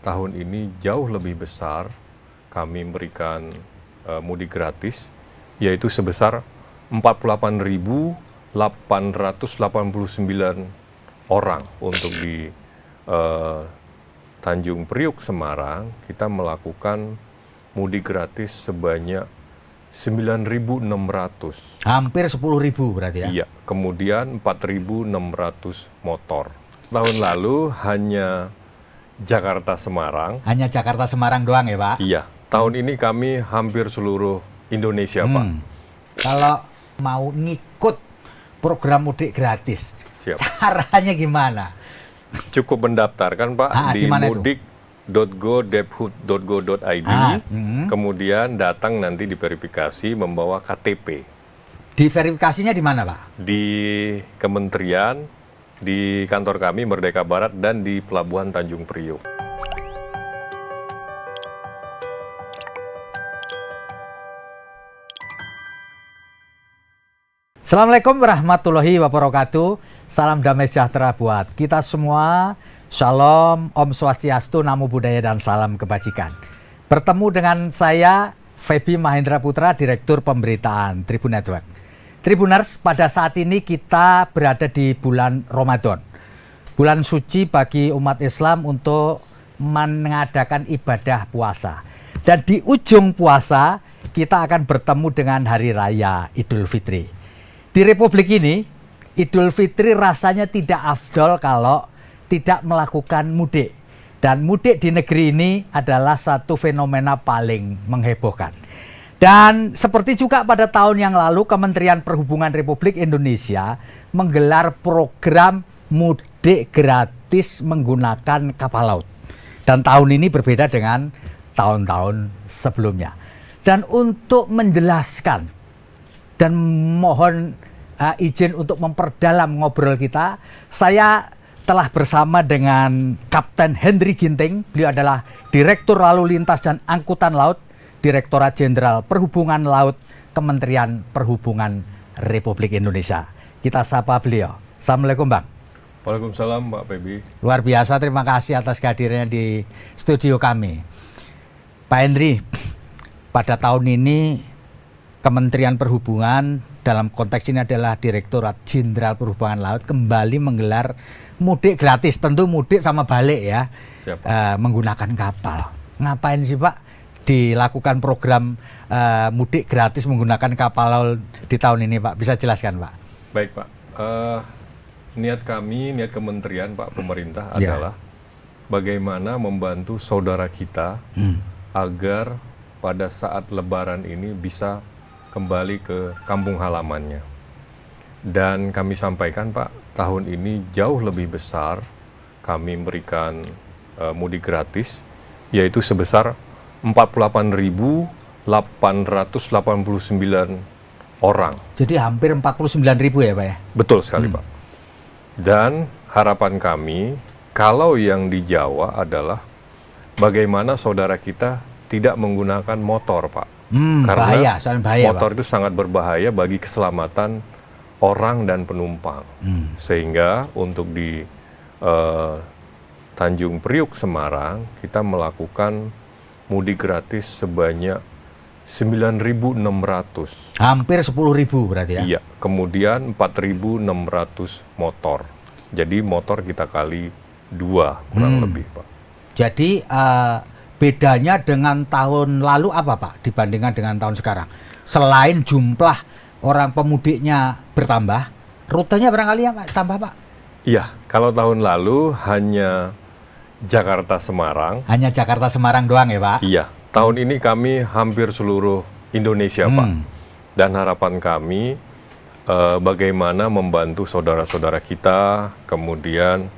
tahun ini jauh lebih besar. Kami memberikan mudik gratis, yaitu sebesar 48.889 orang untuk di Tanjung Priuk, Semarang. Kita melakukan mudik gratis sebanyak 9.600. Hampir 10.000 berarti ya? Iya, kemudian 4.600 motor. Tahun lalu hanya Jakarta-Semarang. Hanya Jakarta-Semarang doang ya Pak? Iya, tahun ini kami hampir seluruh Indonesia Pak. Kalau mau ngikut program mudik gratis, Siap. Caranya gimana? Cukup mendaftarkan Pak di mudik.go.debhub.go.id, kemudian datang nanti diverifikasi membawa KTP. Diverifikasinya di mana Pak? Di kementerian, di kantor kami Merdeka Barat, dan di Pelabuhan Tanjung Priuk. Assalamualaikum warahmatullahi wabarakatuh. Salam damai sejahtera buat kita semua. Shalom, Om Swastiastu, Namo Buddhaya, dan salam kebajikan. Bertemu dengan saya, Feby Mahendra Putra, Direktur Pemberitaan Tribun Network. Tribuners, pada saat ini kita berada di bulan Ramadan. Bulan suci bagi umat Islam untuk mengadakan ibadah puasa. Dan di ujung puasa, kita akan bertemu dengan Hari Raya Idul Fitri. Di Republik ini, Idul Fitri rasanya tidak afdol kalau tidak melakukan mudik. Dan mudik di negeri ini adalah satu fenomena paling menghebohkan. Dan seperti juga pada tahun yang lalu, Kementerian Perhubungan Republik Indonesia menggelar program mudik gratis menggunakan kapal laut. Dan tahun ini berbeda dengan tahun-tahun sebelumnya. Dan untuk menjelaskan dan mohon izin untuk memperdalam ngobrol kita, saya telah bersama dengan Kapten Henry Ginting. Beliau adalah Direktur Lalu Lintas dan Angkutan Laut, Direktorat Jenderal Perhubungan Laut, Kementerian Perhubungan Republik Indonesia. Kita sapa beliau. Assalamualaikum Bang. Waalaikumsalam Pak Feby. Luar biasa, terima kasih atas kehadirannya di studio kami. Pak Henry, pada tahun ini Kementerian Perhubungan, dalam konteks ini adalah Direktorat Jenderal Perhubungan Laut, kembali menggelar mudik gratis. Tentu mudik sama balik ya. Menggunakan kapal. Ngapain sih Pak dilakukan program mudik gratis menggunakan kapal laut di tahun ini Pak? Bisa jelaskan Pak? Baik Pak, niat kami, niat kementerian Pak, pemerintah adalah bagaimana membantu saudara kita agar pada saat Lebaran ini bisa kembali ke kampung halamannya. Dan kami sampaikan Pak, tahun ini jauh lebih besar kami memberikan mudik gratis, yaitu sebesar 48.889 orang. Jadi hampir 49.000 ya Pak ya? Betul sekali Pak. Dan harapan kami, kalau yang di Jawa adalah bagaimana saudara kita tidak menggunakan motor Pak. Karena bahaya, motor Pak, itu sangat berbahaya bagi keselamatan orang dan penumpang. Sehingga untuk di Tanjung Priuk, Semarang, kita melakukan mudik gratis sebanyak 9.600. Hampir 10.000 berarti ya? Iya, kemudian 4.600 motor. Jadi motor kita kali 2 kurang lebih Pak. Jadi bedanya dengan tahun lalu apa Pak dibandingkan dengan tahun sekarang? Selain jumlah orang pemudiknya bertambah, rutenya barangkali ya Pak, tambah Pak? Iya, kalau tahun lalu hanya Jakarta-Semarang. Hanya Jakarta-Semarang doang ya Pak? Iya, tahun ini kami hampir seluruh Indonesia Pak. Dan harapan kami bagaimana membantu saudara-saudara kita, kemudian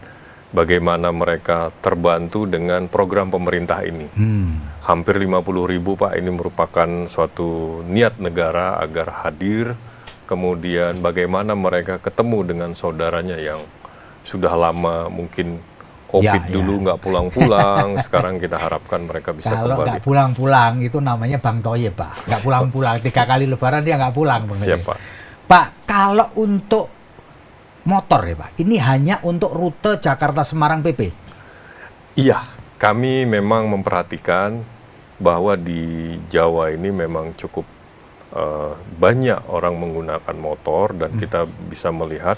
bagaimana mereka terbantu dengan program pemerintah ini. Hampir 50.000 Pak, ini merupakan suatu niat negara agar hadir, kemudian bagaimana mereka ketemu dengan saudaranya yang sudah lama mungkin COVID dulu nggak pulang-pulang, sekarang kita harapkan mereka bisa kalau kembali. Nggak pulang-pulang itu namanya Bang Toye Pak, nggak pulang-pulang, 3 kali Lebaran dia nggak pulang. Siap Pak. Pak, kalau untuk motor ya Pak, ini hanya untuk rute Jakarta-Semarang PP? Iya, Kami memang memperhatikan bahwa di Jawa ini memang cukup banyak orang menggunakan motor dan kita bisa melihat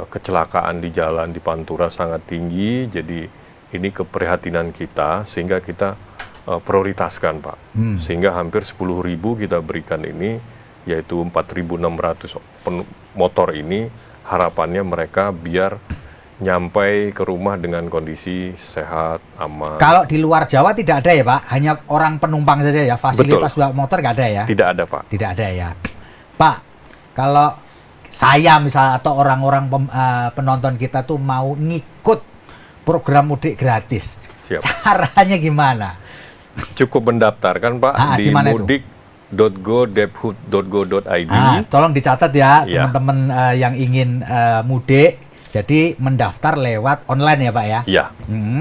kecelakaan di jalan di Pantura sangat tinggi. Jadi ini keprihatinan kita sehingga kita prioritaskan, Pak. Sehingga hampir 10.000 kita berikan ini, yaitu 4.600 motor ini, harapannya mereka biar nyampai ke rumah dengan kondisi sehat, aman. Kalau di luar Jawa tidak ada ya Pak? Hanya orang penumpang saja ya? Fasilitas buat motor nggak ada ya? Tidak ada, Pak. Tidak ada ya. Pak, kalau saya misalnya atau orang-orang penonton kita tuh mau ngikut program mudik gratis, Siap. Caranya gimana? Cukup mendaftar kan, Pak, di mudik.go.debhub.go.id. Tolong dicatat ya, Ya. teman-teman yang ingin mudik. Jadi mendaftar lewat online ya Pak ya? Ya.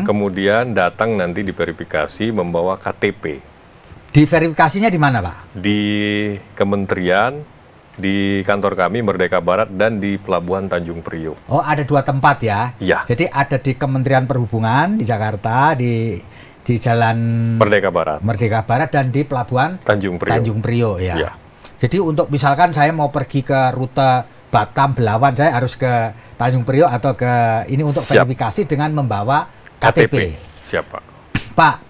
Kemudian datang nanti diverifikasi membawa KTP. Diverifikasinya di mana Pak? Di kementerian, di kantor kami Merdeka Barat dan di Pelabuhan Tanjung Priok. Oh, ada 2 tempat ya? Ya. Jadi ada di Kementerian Perhubungan di Jakarta, di Jalan Merdeka Barat. Merdeka Barat dan di Pelabuhan Tanjung Priok. Tanjung Priok ya. Ya. Jadi untuk misalkan saya mau pergi ke rute Batam Belawan, saya harus ke Tanjung Priok atau ke ini untuk Siap. verifikasi dengan membawa KTP. Siap, Pak. Pak,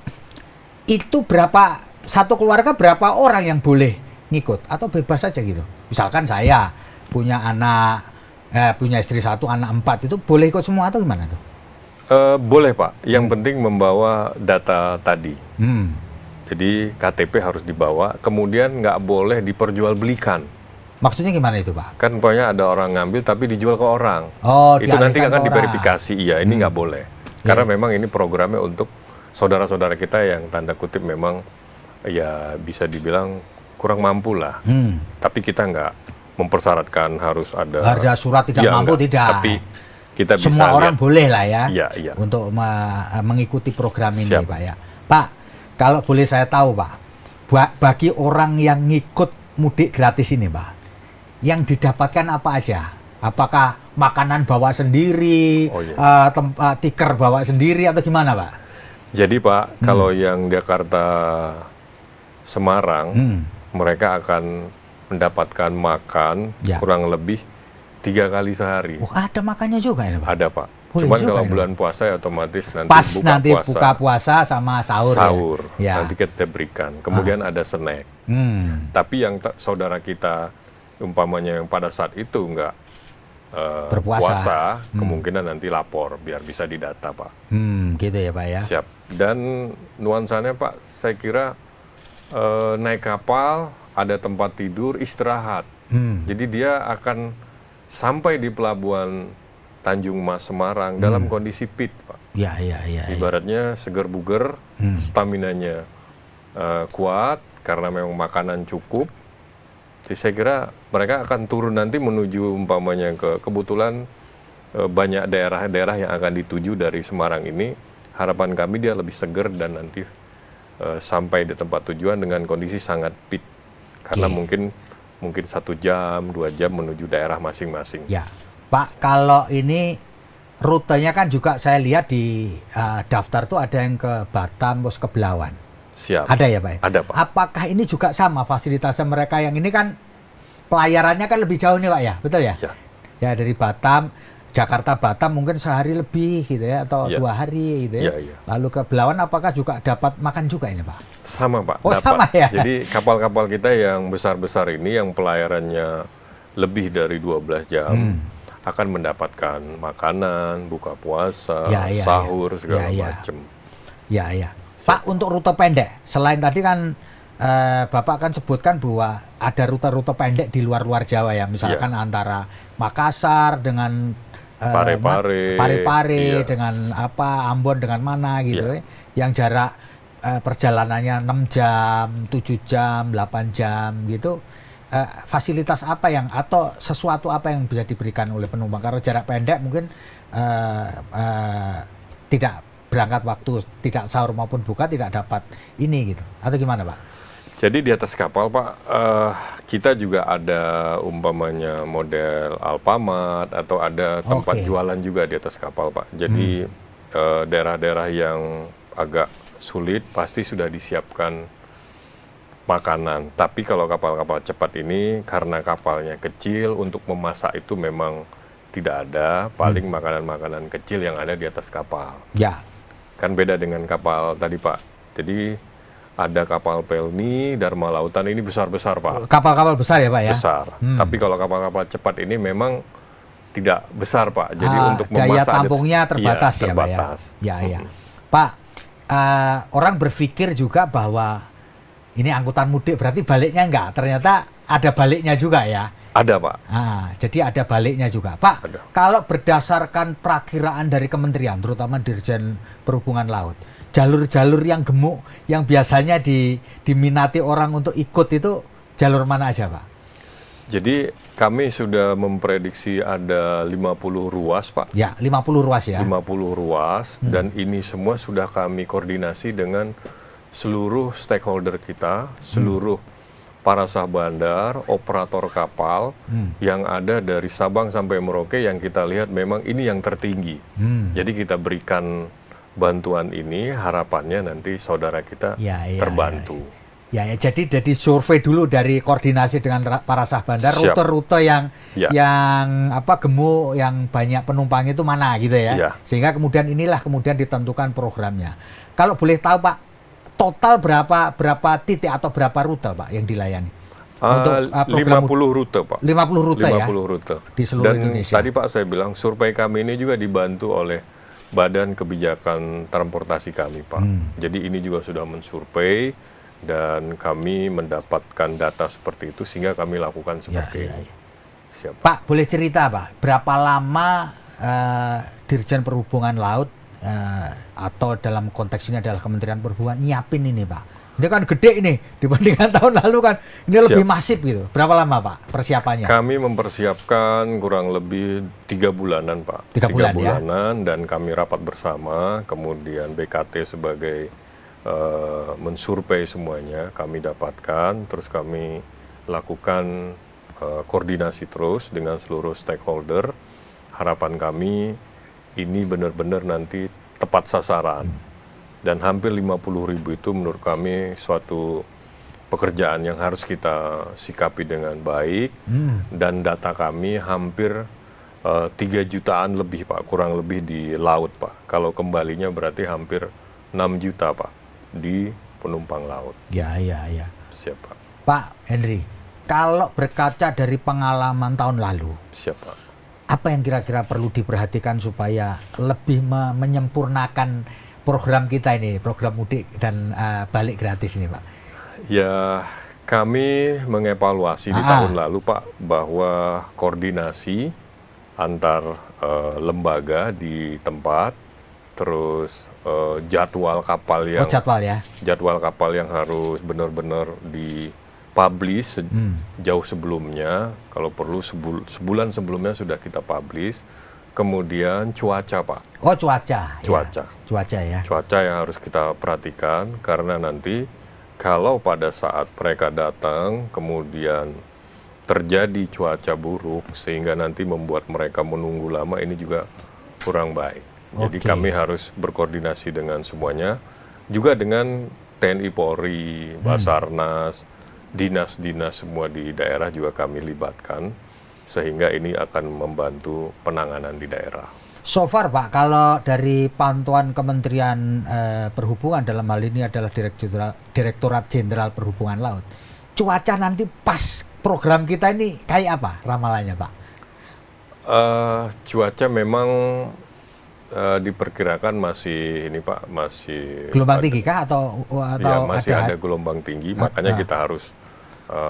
itu berapa, satu keluarga berapa orang yang boleh ngikut atau bebas saja gitu? Misalkan saya punya anak, punya istri 1, anak 4, itu boleh ikut semua atau gimana tuh? Boleh, Pak. Yang penting membawa data tadi. Jadi KTP harus dibawa, kemudian nggak boleh diperjualbelikan. Maksudnya gimana itu, Pak? Kan pokoknya ada orang ngambil tapi dijual ke orang. Oh, itu nanti dialihkan akan ke diverifikasi. Iya, ini nggak boleh. Karena memang ini programnya untuk saudara-saudara kita yang tanda kutip memang ya bisa dibilang kurang mampu lah. Tapi kita nggak mempersyaratkan harus ada surat tidak ya, mampu, enggak. tidak. Tapi kita bisa semua orang lihat. boleh lah ya, Iya. untuk mengikuti program ini, Siap. Pak ya. Pak, kalau boleh saya tahu, Pak, bagi orang yang ngikut mudik gratis ini, Pak, yang didapatkan apa aja? Apakah makanan bawa sendiri, Oh, iya. tiker bawa sendiri atau gimana, Pak? Jadi Pak, kalau yang Jakarta Semarang, mereka akan mendapatkan makan Ya. kurang lebih 3 kali sehari. Oh, ada makannya juga ya, Pak? Ada, Pak. Boleh Cuman juga kalau ini, bulan puasa ya otomatis nanti Pas buka nanti puasa. buka puasa sama sahur. Ya. Nanti kita berikan. Kemudian ada snack. Tapi yang saudara kita umpamanya yang pada saat itu nggak Berpuasa. puasa, kemungkinan nanti lapor biar bisa didata, Pak. Gitu ya, Pak ya. Siap. Dan nuansanya, Pak, saya kira naik kapal ada tempat tidur, istirahat. Jadi dia akan sampai di pelabuhan Tanjung Mas Semarang dalam kondisi fit, Pak. Ya. Ibaratnya seger buger, staminanya kuat karena memang makanan cukup. Jadi saya kira mereka akan turun nanti menuju umpamanya kebetulan banyak daerah-daerah yang akan dituju dari Semarang ini. Harapan kami dia lebih seger dan nanti sampai di tempat tujuan dengan kondisi sangat fit. Karena mungkin 1 jam, 2 jam menuju daerah masing-masing. Ya, Pak, kalau ini rutenya kan juga saya lihat di daftar tuh ada yang ke Batam, terus ke Belawan. Siap. Ada ya, Pak? Ada, Pak. Apakah ini juga sama fasilitasnya mereka yang ini kan pelayarannya kan lebih jauh nih, Pak ya? Betul ya? Ya. Ya, dari Batam, Jakarta Batam mungkin sehari lebih gitu ya, atau Ya. 2 hari gitu ya. Ya. Lalu ke Belawan apakah juga dapat makan juga ini, Pak? Sama, Pak. Oh, dapat. sama ya? Jadi kapal-kapal kita yang besar-besar ini yang pelayarannya lebih dari 12 jam akan mendapatkan makanan, buka puasa, sahur, segala macam. Ya. Pak, untuk rute pendek, selain tadi kan Bapak kan sebutkan bahwa ada rute-rute pendek di luar-luar Jawa ya, misalkan antara Makassar dengan Parepare dengan Ambon dengan mana gitu, yang jarak perjalanannya 6 jam, 7 jam, 8 jam gitu. Fasilitas apa yang atau sesuatu apa yang bisa diberikan oleh penumpang karena jarak pendek mungkin tidak berangkat waktu, tidak sahur maupun buka tidak dapat ini gitu, atau gimana, Pak? Jadi di atas kapal, Pak, kita juga ada umpamanya model Alfamart atau ada tempat jualan juga di atas kapal, Pak. Jadi daerah-daerah yang agak sulit pasti sudah disiapkan makanan. Tapi kalau kapal-kapal cepat ini karena kapalnya kecil, untuk memasak itu memang tidak ada. Paling makanan-makanan kecil yang ada di atas kapal. Ya. Kan beda dengan kapal tadi Pak. Jadi ada kapal Pelni, Dharma Lautan, ini besar-besar Pak. Kapal-kapal besar ya Pak ya? Besar. Tapi kalau kapal-kapal cepat ini memang tidak besar Pak. Jadi untuk daya memasak tampungnya terbatas ya Pak ya? Ya. Pak, orang berpikir juga bahwa ini angkutan mudik berarti baliknya enggak. Ternyata ada baliknya juga ya? Ada Pak. Jadi ada baliknya juga. Pak, kalau berdasarkan perakiraan dari kementerian, terutama Dirjen Perhubungan Laut, jalur-jalur yang gemuk, yang biasanya diminati orang untuk ikut itu jalur mana aja Pak? Jadi kami sudah memprediksi ada 50 ruas Pak. Ya, 50 ruas ya. 50 ruas, dan ini semua sudah kami koordinasi dengan seluruh stakeholder kita, seluruh para sah bandar, operator kapal yang ada dari Sabang sampai Merauke, yang kita lihat memang ini yang tertinggi. Jadi kita berikan bantuan ini, harapannya nanti saudara kita terbantu. Ya, jadi survei dulu dari koordinasi dengan para sah bandar, rute-rute yang gemuk, yang banyak penumpang itu mana gitu ya. Sehingga kemudian kemudian ditentukan programnya. Kalau boleh tahu Pak, total berapa titik atau berapa rute Pak yang dilayani? Untuk 50 rute Pak. 50 rute 50 ya? rute. Di seluruh Indonesia. Tadi Pak saya bilang survei kami ini juga dibantu oleh Badan Kebijakan Transportasi kami Pak. Jadi ini juga sudah mensurvei dan kami mendapatkan data seperti itu sehingga kami lakukan seperti ini. Siap. Pak, boleh cerita Pak, berapa lama Dirjen Perhubungan Laut atau dalam konteks ini adalah Kementerian Perhubungan nyiapin ini Pak? Ini kan gede ini dibandingkan tahun lalu kan, ini lebih masif gitu. Berapa lama Pak persiapannya? Kami mempersiapkan kurang lebih 3 bulanan Pak. 3 bulanan ya? Dan kami rapat bersama, kemudian BKT sebagai mensurvei semuanya kami dapatkan, terus kami lakukan koordinasi terus dengan seluruh stakeholder. Harapan kami ini benar-benar nanti tepat sasaran, dan hampir 50.000 itu menurut kami suatu pekerjaan yang harus kita sikapi dengan baik. Dan data kami hampir 3 jutaan lebih Pak, kurang lebih di laut Pak. Kalau kembalinya berarti hampir 6 juta Pak di penumpang laut. Ya. Siap Pak. Pak Henry, kalau berkaca dari pengalaman tahun lalu, siap Pak, apa yang kira-kira perlu diperhatikan supaya lebih menyempurnakan program kita ini, program mudik dan balik gratis ini Pak? Ya, kami mengevaluasi di tahun lalu Pak, bahwa koordinasi antar lembaga di tempat, terus jadwal kapal yang jadwal kapal yang harus benar-benar dipublish jauh sebelumnya, kalau perlu sebulan sebelumnya sudah kita publish. Kemudian cuaca Pak. Cuaca ya. Cuaca yang harus kita perhatikan, karena nanti kalau pada saat mereka datang kemudian terjadi cuaca buruk sehingga nanti membuat mereka menunggu lama, ini juga kurang baik. Jadi kami harus berkoordinasi dengan semuanya, juga dengan TNI Polri, Basarnas, dinas-dinas semua di daerah juga kami libatkan, sehingga ini akan membantu penanganan di daerah. So far Pak, kalau dari pantauan Kementerian Perhubungan, dalam hal ini adalah Direktorat Jenderal Perhubungan Laut, cuaca nanti pas program kita ini kayak apa ramalannya Pak? Cuaca memang diperkirakan masih ini Pak, masih gelombang tinggi kah atau ya, masih ada gelombang tinggi, makanya kita harus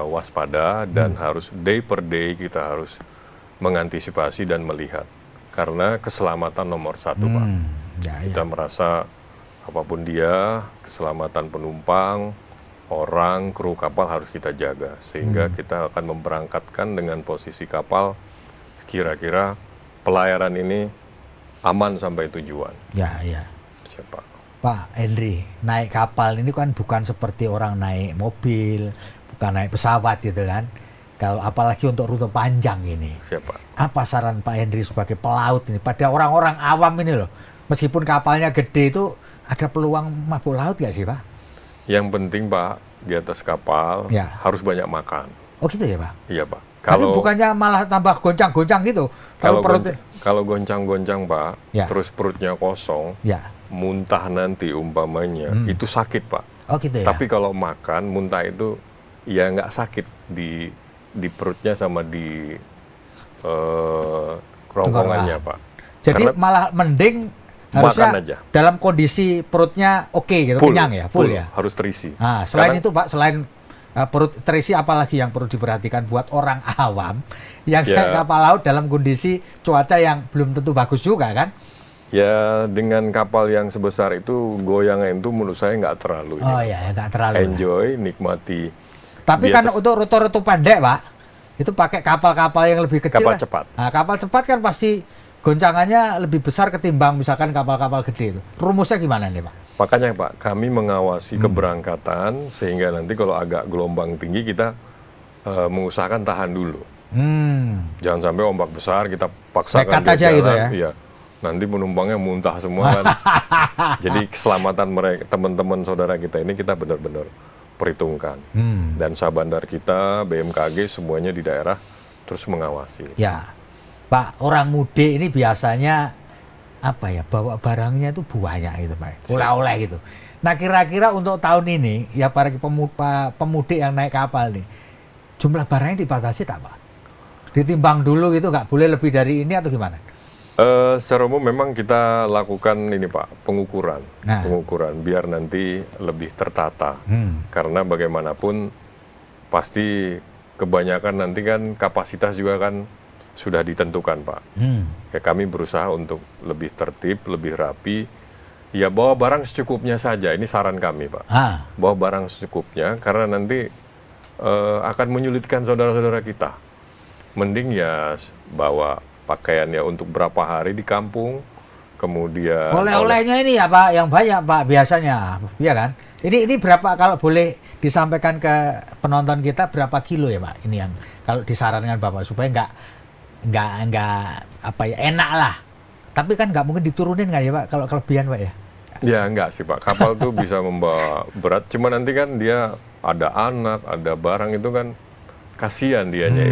waspada dan harus day per day kita harus mengantisipasi dan melihat, karena keselamatan nomor 1 Pak. Kita merasa apapun dia, keselamatan penumpang, orang, kru kapal harus kita jaga, sehingga kita akan memberangkatkan dengan posisi kapal kira-kira pelayaran ini aman sampai tujuan. Ya. Siapa? Pak Henry, naik kapal ini kan bukan seperti orang naik mobil, bukan naik pesawat gitu kan. Kalau apalagi untuk rute panjang ini. Siapa? Apa saran Pak Henry sebagai pelaut ini pada orang-orang awam ini loh? meskipun kapalnya gede itu ada peluang mabuk laut nggak sih Pak? Yang penting Pak, di atas kapal harus banyak makan. Oh gitu ya Pak? Iya Pak. Tapi bukannya malah tambah goncang-goncang gitu? Kalau goncang-goncang Pak, terus perutnya kosong, muntah nanti umpamanya, itu sakit Pak. Oh gitu ya? Tapi kalau makan, muntah itu ya nggak sakit di perutnya sama di kerongkongannya Pak. Jadi malah mending harusnya aja. Dalam kondisi perutnya oke gitu, kenyang ya, full ya? Harus terisi. Nah, selain itu Pak, selain perut terisi, apalagi yang perlu diperhatikan buat orang awam yang naik kapal laut dalam kondisi cuaca yang belum tentu bagus juga kan? Ya dengan kapal yang sebesar itu goyangnya itu menurut saya nggak terlalu. Oh ya nggak terlalu. Enjoy, nikmati. Tapi kan untuk rute-rute pendek Pak, itu pakai kapal-kapal yang lebih kecil. Kapal cepat. Nah, kapal cepat kan pasti goncangannya lebih besar ketimbang misalkan kapal-kapal gede itu. Rumusnya gimana nih Pak? Makanya Pak, kami mengawasi keberangkatan sehingga nanti kalau agak gelombang tinggi kita mengusahakan tahan dulu. Jangan sampai ombak besar kita paksakan aja jalan, gitu ya. Iya. Nanti penumpangnya muntah semua kan. Jadi keselamatan mereka, teman-teman saudara kita ini kita benar-benar perhitungkan. Dan sahabat bandar kita, BMKG semuanya di daerah terus mengawasi. Ya, Pak, orang mudik ini biasanya apa ya, bawa barangnya itu banyak gitu Pak, oleh-oleh gitu. Nah kira-kira untuk tahun ini ya para pemudik yang naik kapal nih, jumlah barangnya dibatasi tak Pak? Ditimbang dulu gitu, nggak boleh lebih dari ini atau gimana? Secara umum memang kita lakukan ini Pak, pengukuran biar nanti lebih tertata. Karena bagaimanapun pasti kebanyakan nanti kan kapasitas juga kan sudah ditentukan Pak. Ya kami berusaha untuk lebih tertib, lebih rapi. Ya bawa barang secukupnya saja. Ini saran kami Pak. Bawa barang secukupnya karena nanti akan menyulitkan saudara-saudara kita. Mending ya bawa pakaiannya untuk berapa hari di kampung. Kemudian oleh-olehnya ini ya Pak yang banyak Pak biasanya, ya kan? Ini berapa kalau boleh disampaikan ke penonton kita, berapa kilo ya Pak? Ini yang kalau disarankan Bapak supaya nggak apa ya, enak lah. Tapi kan nggak mungkin diturunin kan ya Pak kalau kelebihan Pak ya? Ya enggak sih Pak, kapal tuh bisa membawa berat, cuma nanti kan dia ada anak, ada barang itu kan kasihan dianya.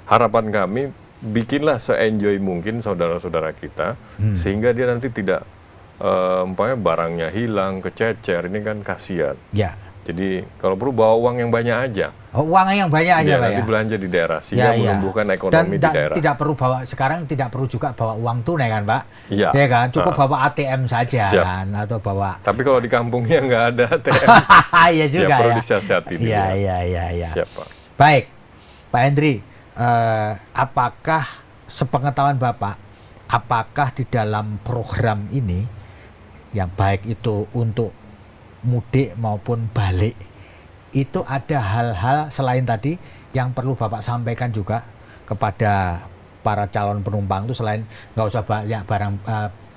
Harapan kami bikinlah se-enjoy mungkin saudara-saudara kita, sehingga dia nanti tidak umpamanya barangnya hilang, kececer, ini kan kasihan. Ya. Jadi kalau perlu bawa uang yang banyak aja. Oh, uangnya yang banyak aja Pak nanti belanja di daerah sehingga menumbuhkan ekonomi di daerah. Tidak perlu bawa, sekarang tidak perlu juga bawa uang tunai kan Pak? Iya. Ya kan, cukup bawa ATM saja kan, atau bawa. Tapi kalau di kampungnya nggak ada ATM. Iya juga ya. Perlu disiasati. Iya. Siap Pak. Baik, Pak Hendri, apakah sepengetahuan Bapak, apakah di dalam program ini yang baik itu untuk mudik maupun balik, itu ada hal-hal selain tadi yang perlu Bapak sampaikan juga kepada para calon penumpang itu, selain nggak usah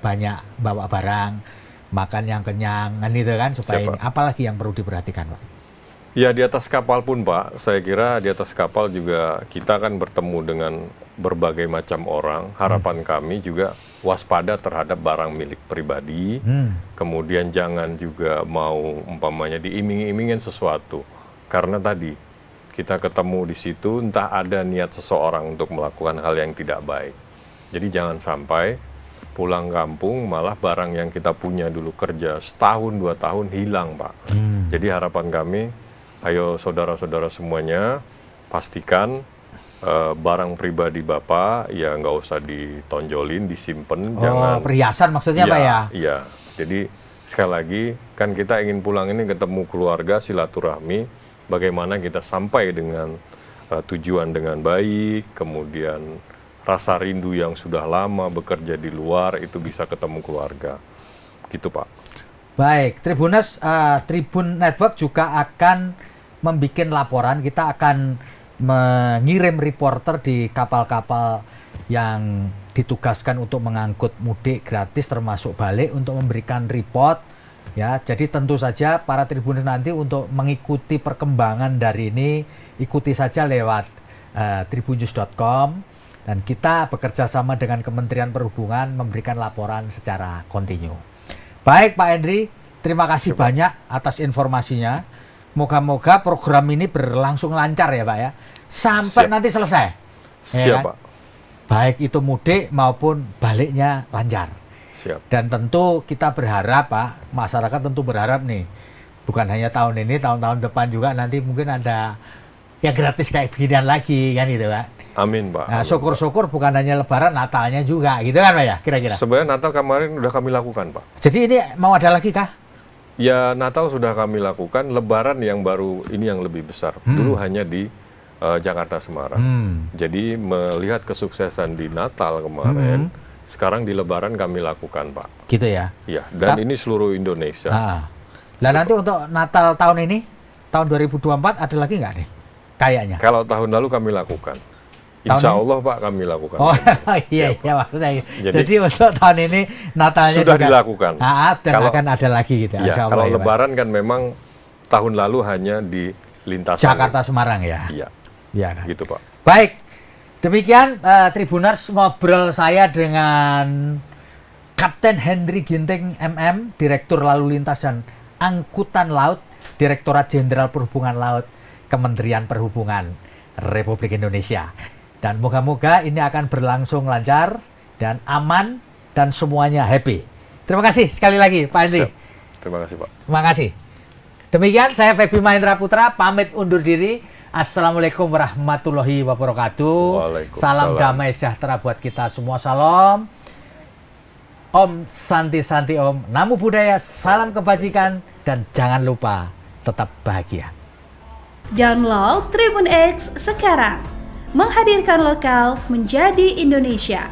banyak bawa barang, makan yang kenyang kan itu kan, supaya ini, apalagi yang perlu diperhatikan Pak? Ya di atas kapal pun Pak, saya kira di atas kapal juga kita akan bertemu dengan berbagai macam orang. Harapan kami juga waspada terhadap barang milik pribadi. Kemudian jangan juga mau umpamanya diiming-imingin sesuatu. Karena tadi kita ketemu di situ entah ada niat seseorang untuk melakukan hal yang tidak baik. Jadi jangan sampai pulang kampung malah barang yang kita punya dulu kerja setahun 2 tahun hilang Pak. Jadi harapan kami, ayo saudara-saudara semuanya, pastikan barang pribadi Bapak ya nggak usah ditonjolin, disimpan. Jangan perhiasan maksudnya Pak ya? Iya, jadi sekali lagi kan kita ingin pulang ini ketemu keluarga, silaturahmi, bagaimana kita sampai dengan tujuan dengan baik, kemudian rasa rindu yang sudah lama bekerja di luar itu bisa ketemu keluarga, gitu Pak. Baik, Tribuners, Tribun Network juga akan membuat laporan. Kita akan mengirim reporter di kapal-kapal yang ditugaskan untuk mengangkut mudik gratis termasuk balik untuk memberikan report. Ya, jadi tentu saja para Tribuners nanti untuk mengikuti perkembangan dari ini, ikuti saja lewat tribunnews.com. Dan kita bekerja sama dengan Kementerian Perhubungan memberikan laporan secara kontinu. Baik Pak Henry, terima kasih banyak atas informasinya. Moga-moga program ini berlangsung lancar ya Pak ya, sampai nanti selesai. Siap kan? Pak. Baik itu mudik maupun baliknya lancar. Siap. Dan tentu kita berharap Pak, masyarakat tentu berharap nih, bukan hanya tahun ini, tahun-tahun depan juga nanti mungkin ada yang gratis kayak beginian lagi kan gitu Pak. Amin Pak. Nah, syukur-syukur bukan hanya Lebaran, Natalnya juga gitu kan Pak ya, kira-kira. Sebenarnya Natal kemarin udah kami lakukan Pak. Jadi ini mau ada lagi kah? Ya Natal sudah kami lakukan, Lebaran yang baru ini yang lebih besar. Dulu hanya di Jakarta Semarang. Jadi melihat kesuksesan di Natal kemarin, sekarang di Lebaran kami lakukan Pak. Gitu ya. Iya, dan ini seluruh Indonesia. Lah nanti untuk Natal tahun ini, tahun 2024 ada lagi nggak nih? Kayaknya. Kalau tahun lalu kami lakukan. Insya Allah Pak kami lakukan. Oh iya, iya maksud saya. Jadi untuk tahun ini Natalnya sudah juga dilakukan. Dan akan ada lagi gitu. Ya, Allah, kalau ya, Lebaran kan memang tahun lalu hanya di lintasan Jakarta Semarang ya. Iya. Iya kan. Gitu Pak. Baik. Demikian Tribuners ngobrol saya dengan Kapten Henry Ginting MM, Direktur Lalu Lintas dan Angkutan Laut, Direktorat Jenderal Perhubungan Laut, Kementerian Perhubungan Republik Indonesia. Dan moga-moga ini akan berlangsung lancar dan aman dan semuanya happy. Terima kasih sekali lagi Pak Henry. Siap. Terima kasih Pak. Terima kasih. Demikian saya Feby Mahendra Putra pamit undur diri. Assalamualaikum warahmatullahi wabarakatuh. Salam damai sejahtera buat kita semua. Salam. Om Santi Santi Om. Namo Buddhaya, salam kebajikan dan jangan lupa tetap bahagia. Download Tribun X sekarang. Menghadirkan lokal menjadi Indonesia.